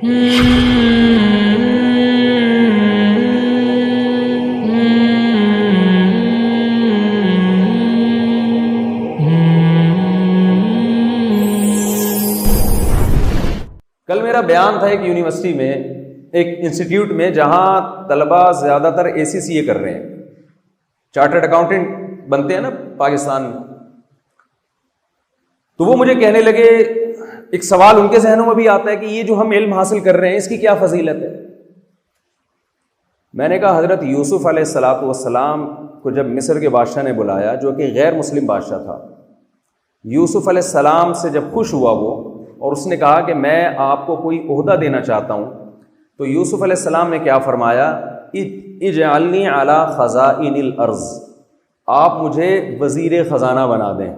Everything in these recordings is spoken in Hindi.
कल मेरा बयान था एक यूनिवर्सिटी में, एक इंस्टीट्यूट में, जहां तलबा ज़्यादातर ACCA कर रहे हैं, चार्टर्ड अकाउंटेंट बनते हैं ना पाकिस्तान में। तो वो मुझे कहने लगे, एक सवाल उनके जहनों में भी आता है कि ये जो हम इल्म हासिल कर रहे हैं इसकी क्या फजीलत है। मैंने कहा, हज़रत यूसुफ अलैहिस्सलाम को जब मिस्र के बादशाह ने बुलाया, जो कि गैर मुस्लिम बादशाह था, यूसुफ अलैहिस्सलाम से जब खुश हुआ वो और उसने कहा कि मैं आपको कोई ओहदा देना चाहता हूँ, तो यूसुफ अलैहिस्सलाम ने क्या फरमाया, इजअलनी अला खज़ाइनिल अर्ज़, आप मुझे वज़ीर ख़ज़ाना बना दें।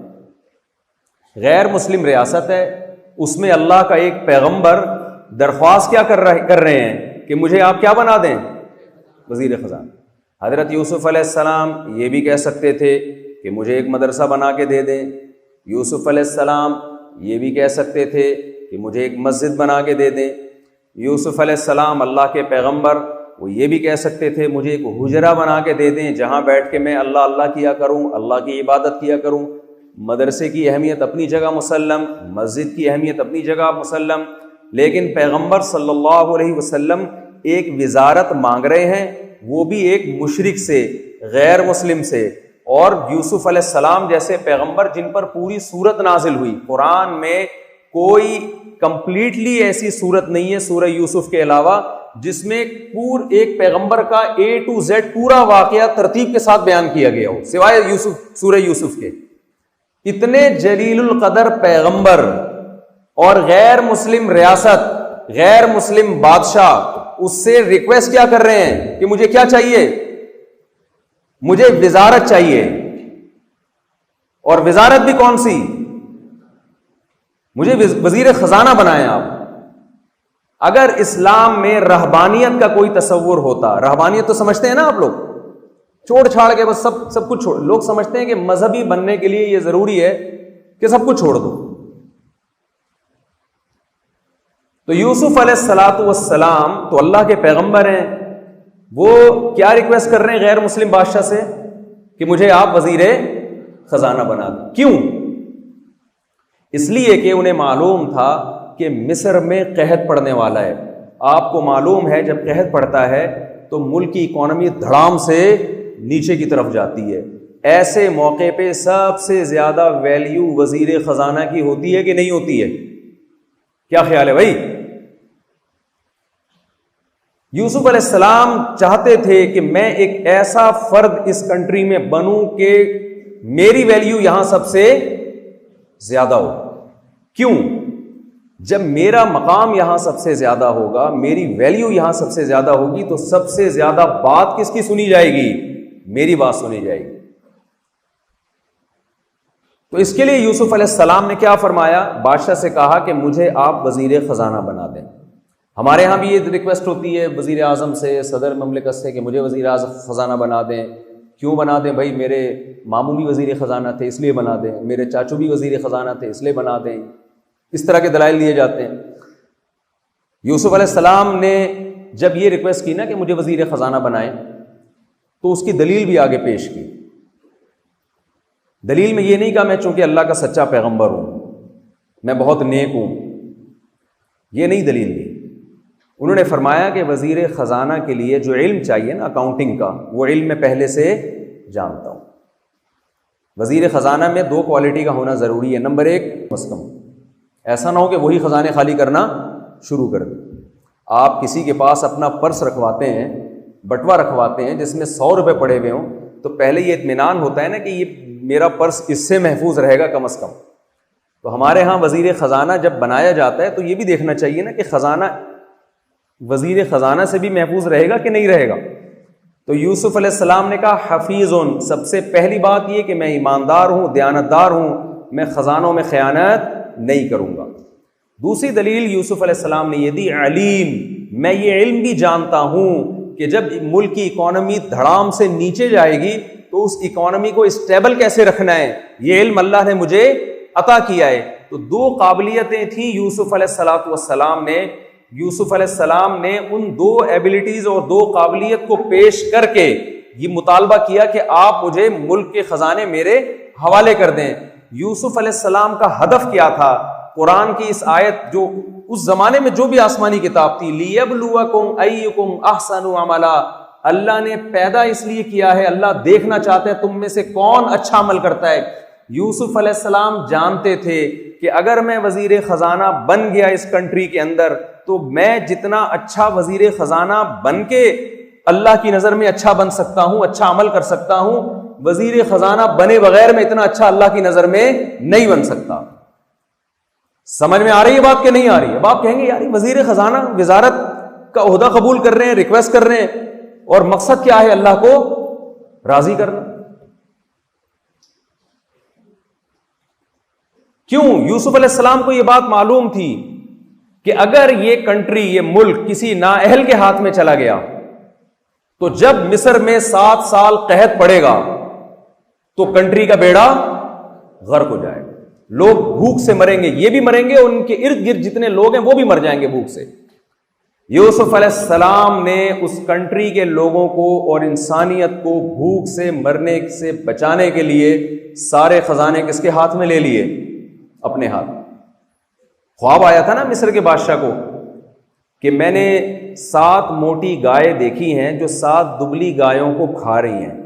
गैर मुस्लिम रियासत है, उसमें अल्लाह का एक पैगंबर दरख्वास्त क्या कर रहे हैं कि मुझे आप क्या बना दें, वज़ीर ख़ज़ाना। हज़रत यूसुफ अलैहिस्सलाम ये भी कह सकते थे कि मुझे एक मदरसा बना के दे दें। यूसुफ अलैहिस्सलाम ये भी कह सकते थे कि मुझे एक मस्जिद बना के दे दें। यूसुफ अलैहिस्सलाम अल्लाह के पैगंबर, वो ये भी कह सकते थे मुझे एक हुजरा बना के दे दें जहाँ बैठ के मैं अल्लाह अल्लाह किया करूँ, अल्लाह की इबादत किया करूँ। मदरसे की अहमियत अपनी जगह मुसल्लम, मस्जिद की अहमियत अपनी जगह मुसल्लम, लेकिन पैगंबर सल्लल्लाहु अलैहि वसल्लम एक विजारत मांग रहे हैं, वो भी एक मुशरिक से, गैर मुस्लिम से। और यूसुफ अलैहिस्सलाम जैसे पैगंबर जिन पर पूरी सूरत नाजिल हुई, कुरान में कोई कंप्लीटली ऐसी सूरत नहीं है सूरह यूसुफ के अलावा जिसमें एक पैगंबर का A to Z पूरा वाकया तरतीब के साथ बयान किया गया हो, सिवाय सूरह यूसुफ के। इतने जलीलुल कदर पैगंबर और गैर मुस्लिम रियासत, गैर मुस्लिम बादशाह उससे रिक्वेस्ट क्या कर रहे हैं कि मुझे क्या चाहिए, मुझे विजारत चाहिए। और विजारत भी कौन सी, मुझे वजीर खजाना बनाए आप। अगर इस्लाम में रहबानियत का कोई तस्वुर होता, रहबानियत तो समझते हैं ना आप लोग, छोड़ छाड़ के बस सब कुछ छोड़, लोग समझते हैं कि मजहबी बनने के लिए यह जरूरी है कि सब कुछ छोड़ दो। तो यूसुफ अलैहिस्सलाम तो अल्लाह के पैगंबर हैं, वो क्या रिक्वेस्ट कर रहे हैं गैर मुस्लिम बादशाह से कि मुझे आप वजीरे खजाना बना दें। क्यों? इसलिए कि उन्हें मालूम था कि मिस्र में कहत पड़ने वाला है। आपको मालूम है जब कहत पड़ता है तो मुल्क की इकॉनमी धड़ाम से नीचे की तरफ जाती है। ऐसे मौके पे सबसे ज्यादा वैल्यू वजीर खजाना की होती है कि नहीं होती है? क्या ख्याल है भाई? यूसुफ अलैहिस्सलाम चाहते थे कि मैं एक ऐसा फर्द इस कंट्री में बनूं कि मेरी वैल्यू यहां सबसे ज्यादा हो। क्यों? जब मेरा मकाम यहां सबसे ज्यादा होगा, मेरी वैल्यू यहां सबसे ज्यादा होगी, तो सबसे ज्यादा बात किसकी सुनी जाएगी? मेरी बात सुनी जाएगी। तो इसके लिए यूसुफ अलैहिस्सलाम ने क्या फरमाया? बादशाह से कहा कि मुझे आप वजीर खजाना बना दें। हमारे यहां भी ये रिक्वेस्ट होती है वजीर आजम से, सदर ममलिकत से, कि मुझे वजीर आजम खजाना बना दें। क्यों बना दें भाई? मेरे मामू भी वजीर खजाना थे इसलिए बना दें, मेरे चाचू भी वजीर खजाना थे इसलिए बना दें। इस तरह के दलाइल दिए जाते हैं। यूसुफ अलैहिस्सलाम ने जब ये रिक्वेस्ट की ना कि मुझे वजीर खजाना बनाएं, तो उसकी दलील भी आगे पेश की। दलील में ये नहीं कहा मैं चूंकि अल्लाह का सच्चा पैगंबर हूं, मैं बहुत नेक हूं, ये नहीं दलील दी। उन्होंने फरमाया कि वजीर खजाना के लिए जो इल्म चाहिए ना अकाउंटिंग का, वो इल्म मैं पहले से जानता हूं। वजीर खजाना में दो क्वालिटी का होना जरूरी है। नंबर एक, कम ऐसा ना हो कि वही खजाने खाली करना शुरू कर दे। आप किसी के पास अपना पर्स रखवाते हैं, बटवा रखवाते हैं जिसमें 100 रुपए पड़े हुए हों, तो पहले ये इत्मीनान होता है ना कि ये मेरा पर्स इससे महफूज रहेगा कम अज कम। तो हमारे यहाँ वजीर खजाना जब बनाया जाता है तो ये भी देखना चाहिए ना कि खजाना वजीर खजाना से भी महफूज रहेगा कि नहीं रहेगा। तो यूसुफ अलैहिस्सलाम ने कहा हफीजुन, सबसे पहली बात ये कि मैं ईमानदार हूँ, दयानतदार हूँ, मैं खजानों में खयानत नहीं करूंगा। दूसरी दलील यूसुफ अलैहिस्सलाम ने ये दी, अलीम, मैं ये इल्म भी जानता हूं कि जब मुल्क की इकॉनमी धड़ाम से नीचे जाएगी तो उस इकॉनमी को स्टेबल कैसे रखना है, ये इल्म अल्लाह ने मुझे अता किया है। तो दो काबिलियतें थी यूसुफ अलैहिस्सलाम ने यूसुफ अलैहिस्सलाम ने उन दो एबिलिटीज और दो काबिलियत को पेश करके ये मुतालबा किया कि आप मुझे मुल्क के खजाने मेरे हवाले कर दें। यूसुफ अलैहिस्सलाम का हदफ क्या था? कुरान की इस आयत, जो उस जमाने में जो भी आसमानी किताब थी, लियब्लुवकुम अय्युकुम अहसनु अमला, अल्लाह ने पैदा इसलिए किया है, अल्लाह देखना चाहते हैं तुम में से कौन अच्छा अमल करता है। यूसुफ अलैहिस्सलाम जानते थे कि अगर मैं वजीर खजाना बन गया इस कंट्री के अंदर, तो मैं जितना अच्छा वजीर खजाना बन के अल्लाह की नजर में अच्छा बन सकता हूं, अच्छा अमल कर सकता हूं, वजीर खजाना बने बगैर मैं इतना अच्छा अल्लाह की नजर में नहीं बन सकता। समझ में आ रही है बात कि नहीं आ रही है? अब आप कहेंगे यार वजीर खजाना वजारत का ओहदा कबूल कर रहे हैं, रिक्वेस्ट कर रहे हैं, और मकसद क्या है? अल्लाह को राजी करना। क्यों? यूसुफ अलैहिस्सलाम को यह बात मालूम थी कि अगर ये कंट्री, ये मुल्क किसी नाअहल के हाथ में चला गया, तो जब मिस्र में 7 साल कहत पड़ेगा तो कंट्री का बेड़ा गर्क हो जाएगा, लोग भूख से मरेंगे, ये भी मरेंगे, उनके इर्द गिर्द जितने लोग हैं वो भी मर जाएंगे भूख से। यूसुफ अलैहिस्सलाम ने उस कंट्री के लोगों को और इंसानियत को भूख से मरने से बचाने के लिए सारे खजाने किसके हाथ में ले लिए? अपने हाथ। ख्वाब आया था ना मिस्र के बादशाह को कि मैंने 7 मोटी गायें देखी हैं जो 7 दुबली गायों को खा रही हैं।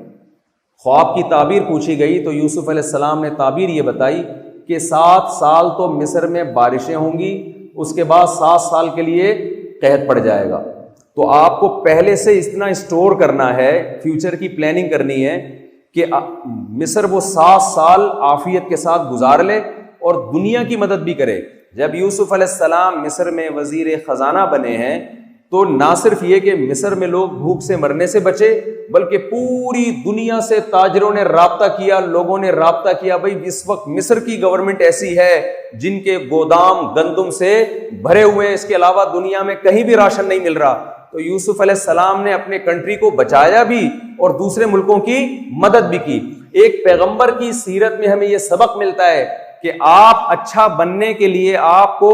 ख्वाब की ताबीर पूछी गई तो यूसुफ अलैहिस्सलाम ने ताबीर ये बताई कि 7 साल तो मिस्र में बारिशें होंगी, उसके बाद 7 साल के लिए कहत पड़ जाएगा। तो आपको पहले से इतना स्टोर करना है, फ्यूचर की प्लानिंग करनी है कि मिस्र वो 7 साल आफियत के साथ गुजार ले और दुनिया की मदद भी करे। जब यूसुफ अलैहिस्सलाम मिस्र में वजीर खजाना बने हैं तो ना सिर्फ ये कि मिस्र में लोग भूख से मरने से बचे, बल्कि पूरी दुनिया से ताजरों ने राब्ता किया, लोगों ने राब्ता किया। भाई इस वक्त मिस्र की गवर्नमेंट ऐसी है जिनके गोदाम गंदुम से भरे हुए हैं, इसके अलावा दुनिया में कहीं भी राशन नहीं मिल रहा। तो यूसुफ अलैहिस्सलाम ने अपने कंट्री को बचाया भी और दूसरे मुल्कों की मदद भी की। एक पैगंबर की सीरत में हमें यह सबक मिलता है कि आप अच्छा बनने के लिए आपको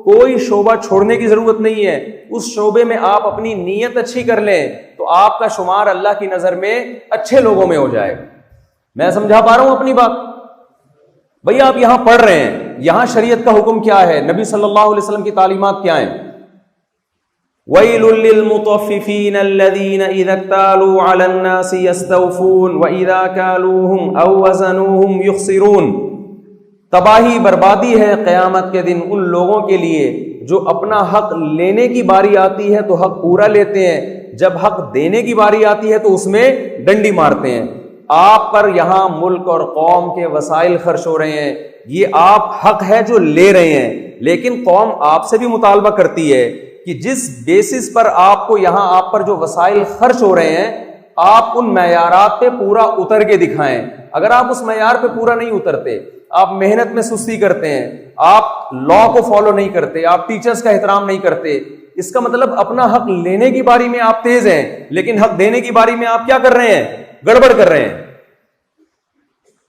कोई शोबा छोड़ने की जरूरत नहीं है। उस शोबे में आप अपनी नीयत अच्छी कर लें तो आपका शुमार अल्लाह की नजर में अच्छे लोगों में हो जाएगा। मैं समझा पा रहा हूं अपनी बात? भाई आप यहां पढ़ रहे हैं, यहां शरीयत का हुक्म क्या है, नबी सल्लल्लाहु अलैहि वसल्लम की तालीमात क्या है? वैलुल लिल मुतफ्फिफीन अल्लज़ीना इज़ा तालू अलन नासी यस्तौफून व इज़ा कालूहुम औ वज़नूहुम युखसिरून। तबाही बर्बादी है क़यामत के दिन उन लोगों के लिए जो अपना हक लेने की बारी आती है तो हक पूरा लेते हैं, जब हक देने की बारी आती है तो उसमें डंडी मारते हैं। आप पर यहां मुल्क और कौम के वसाइल खर्च हो रहे हैं, ये आप हक है जो ले रहे हैं, लेकिन कौम आपसे भी मुतालबा करती है कि जिस बेसिस पर आपको यहां आप पर जो वसाइल खर्च हो रहे हैं आप उन मयारात पे पूरा उतर के दिखाएं। अगर आप उस मयार पे पूरा नहीं उतरते, आप मेहनत में सुस्ती करते हैं, आप लॉ को फॉलो नहीं करते, आप टीचर्स का एहतराम नहीं करते, इसका मतलब अपना हक लेने की बारी में आप तेज हैं, लेकिन हक देने की बारी में आप क्या कर रहे हैं? गड़बड़ कर रहे हैं।